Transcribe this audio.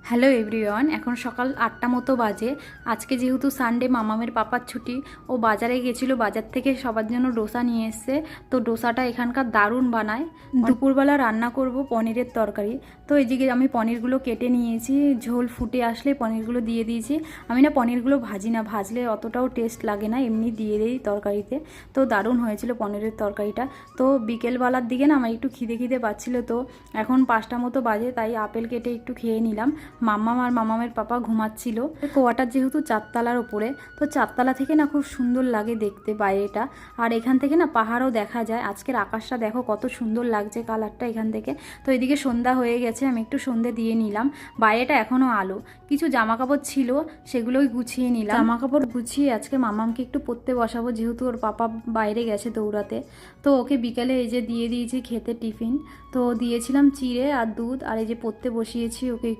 Hello everyone, এখন সকাল 8টা মতো বাজে। আজকে যেহেতু সানডে, মামামের পাপার ছুটি, ও বাজারে গেছিলো, বাজার থেকে সবার জন্য ডোসা নিয়ে এসছে। তো ডোসাটা এখানকার দারুণ বানায়। দুপুরবেলা রান্না করব পনিরের তরকারি। তো এদিকে আমি পনিরগুলো কেটে নিয়েছি, ঝোল ফুটে আসলে পনিরগুলো দিয়ে দিয়েছি। আমি না পনিরগুলো ভাজি না, ভাজলে অতটাও টেস্ট লাগে না, এমনি দিয়ে দিই তরকারিতে। তো দারুণ হয়েছিল পনিরের তরকারিটা। তো বিকেলবেলার দিকে না আমার একটু খিদে খিদে পাচ্ছিল, তো এখন 5টা মতো বাজে, তাই আপেল কেটে একটু খেয়ে নিলাম। মাম্মাম আর মামামের পাপা ঘুমাচ্ছিল। কোয়াটার যেহেতু 4তলার ওপরে, তো 4তলা থেকে না খুব সুন্দর লাগে দেখতে বাইরেটা। আর এখান থেকে না পাহাড়ও দেখা যায়। আজকের আকাশটা দেখো কত সুন্দর লাগছে কালারটা এখান থেকে। তো এদিকে সন্ধ্যা হয়ে গেছে, আমি একটু সন্ধ্যে দিয়ে নিলাম। বাইরেটা এখনও আলো। কিছু জামা কাপড় ছিল, সেগুলোই গুছিয়ে নিলাম। জামা কাপড় গুছিয়ে আজকে মামামকে একটু পড়তে বসাবো, যেহেতু ওর পাপা বাইরে গেছে দৌড়াতে। তো ওকে বিকালে এই যে দিয়ে দিয়েছি খেতে টিফিন। তো দিয়েছিলাম চিড়ে আর দুধ, আর এই যে পড়তে বসিয়েছি ওকে।